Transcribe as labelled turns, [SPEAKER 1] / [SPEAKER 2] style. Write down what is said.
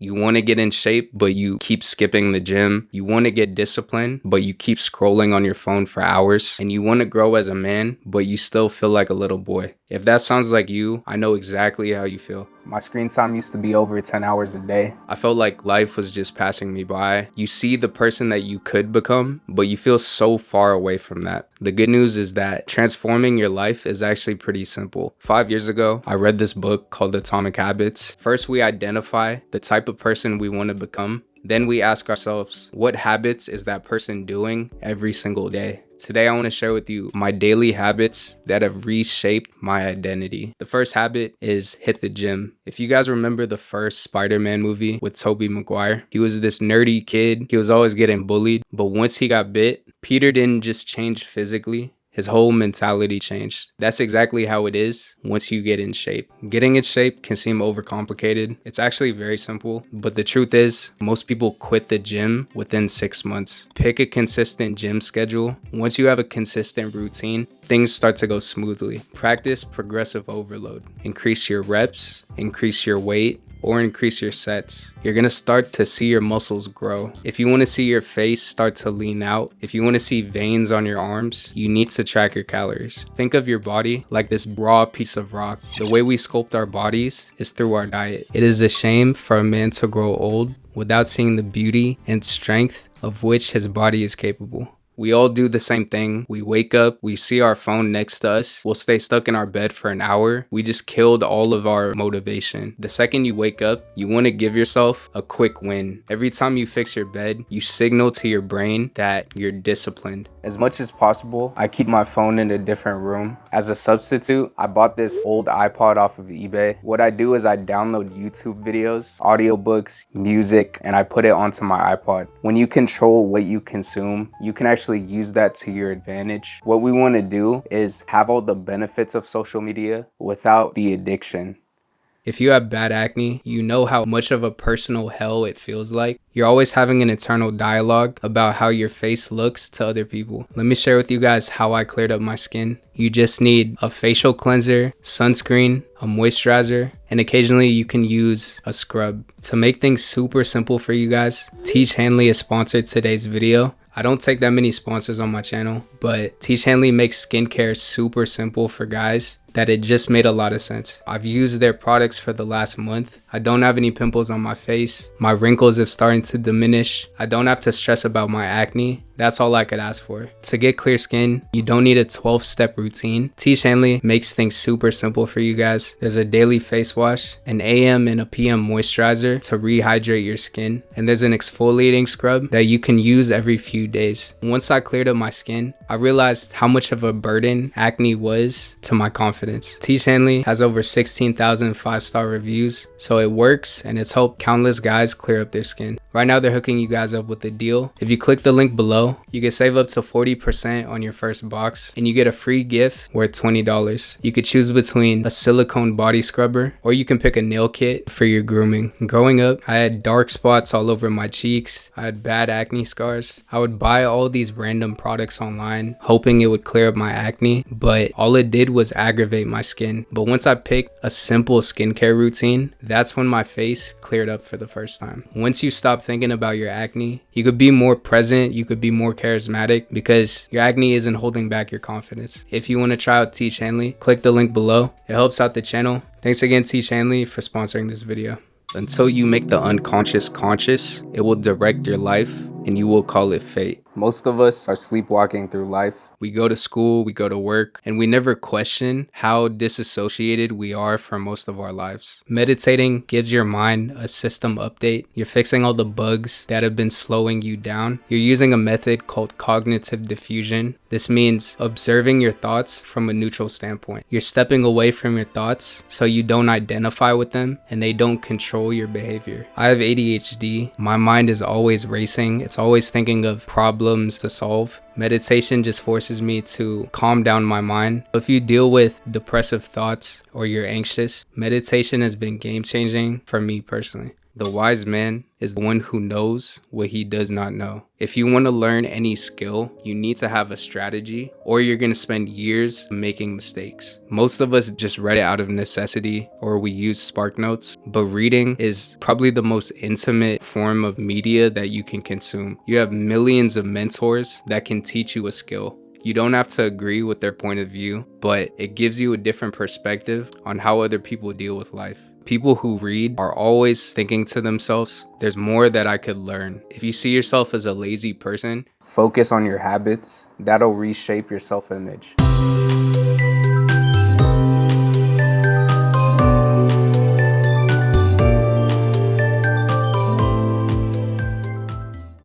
[SPEAKER 1] You want to get in shape, but you keep skipping the gym. You want to get disciplined, but you keep scrolling on your phone for hours. And you want to grow as a man, but you still feel like a little boy. If that sounds like you, I know exactly how you feel. My screen time used to be over 10 hours a day. I felt like life was just passing me by. You see the person that you could become, but you feel so far away from that. The good news is that transforming your life is actually pretty simple. 5 years ago, I read this book called Atomic Habits. First, we identify the type of person we want to become. Then we ask ourselves, what habits is that person doing every single day? Today, I want to share with you my daily habits that have reshaped my identity. The first habit is hit the gym. If you guys remember the first Spider-Man movie with Tobey Maguire, he was this nerdy kid. He was always getting bullied. But once he got bit, Peter didn't just change physically. His whole mentality changed. That's exactly how it is once you get in shape. Getting in shape can seem overcomplicated. It's actually very simple, but the truth is, most people quit the gym within 6 months. Pick a consistent gym schedule. Once you have a consistent routine, things start to go smoothly. Practice progressive overload. Increase your reps, increase your weight, or increase your sets. You're gonna start to see your muscles grow. If you wanna see your face start to lean out, if you wanna see veins on your arms, you need to track your calories. Think of your body like this raw piece of rock. The way we sculpt our bodies is through our diet. It is a shame for a man to grow old without seeing the beauty and strength of which his body is capable. We all do the same thing. We wake up, we see our phone next to us, we'll stay stuck in our bed for an hour. We just killed all of our motivation. The second you wake up, you want to give yourself a quick win. Every time you fix your bed, you signal to your brain that you're disciplined. As much as possible, I keep my phone in a different room. As a substitute, I bought this old iPod off of eBay. What I do is I download YouTube videos, audiobooks, music, and I put it onto my iPod. When you control what you consume, you can actually use that to your advantage. What we want to do is have all the benefits of social media without the addiction. If you have bad acne, you know how much of a personal hell it feels like. You're always having an internal dialogue about how your face looks to other people. Let me share with you guys how I cleared up my skin. You just need a facial cleanser, sunscreen, a moisturizer, and occasionally you can use a scrub. To make things super simple for you guys, Teach Hanley is sponsored today's video. I don't take that many sponsors on my channel, but Teach Hanley makes skincare super simple for guys that it just made a lot of sense. I've used their products for the last month. I don't have any pimples on my face. My wrinkles have started to diminish. I don't have to stress about my acne. That's all I could ask for. To get clear skin, you don't need a 12-step routine. Teach Hanley makes things super simple for you guys. There's a daily face wash, an AM and a PM moisturizer to rehydrate your skin, and there's an exfoliating scrub that you can use every few days. Once I cleared up my skin, I realized how much of a burden acne was to my confidence. Teach Hanley has over 16,000 5-star reviews, so it works and it's helped countless guys clear up their skin. Right now they're hooking you guys up with a deal. If you click the link below, you can save up to 40% on your first box and you get a free gift worth $20. You could choose between a silicone body scrubber or you can pick a nail kit for your grooming. Growing up, I had dark spots all over my cheeks. I had bad acne scars. I would buy all these random products online hoping it would clear up my acne, but all it did was aggravate my skin. But once I picked a simple skincare routine, that's when my face cleared up for the first time. Once you stop thinking about your acne, you could be more present, you could be more charismatic because your acne isn't holding back your confidence. If you want to try out Teach Hanley, click the link below. It helps out the channel. Thanks again, Teach Hanley, for sponsoring this video. Until you make the unconscious conscious, it will direct your life and you will call it fate. Most of us are sleepwalking through life. We go to school, we go to work, and we never question how disassociated we are for most of our lives. Meditating gives your mind a system update. You're fixing all the bugs that have been slowing you down. You're using a method called cognitive diffusion. This means observing your thoughts from a neutral standpoint. You're stepping away from your thoughts so you don't identify with them and they don't control your behavior. I have ADHD. My mind is always racing. It's always thinking of problems to solve. Meditation just forces me to calm down my mind. If you deal with depressive thoughts or you're anxious, meditation has been game-changing for me personally. The wise man is the one who knows what he does not know. If you want to learn any skill, you need to have a strategy, or you're going to spend years making mistakes. Most of us just read it out of necessity, or we use Spark Notes, but reading is probably the most intimate form of media that you can consume. You have millions of mentors that can teach you a skill. You don't have to agree with their point of view, but it gives you a different perspective on how other people deal with life. People who read are always thinking to themselves, there's more that I could learn. If you see yourself as a lazy person, focus on your habits. That'll reshape your self-image.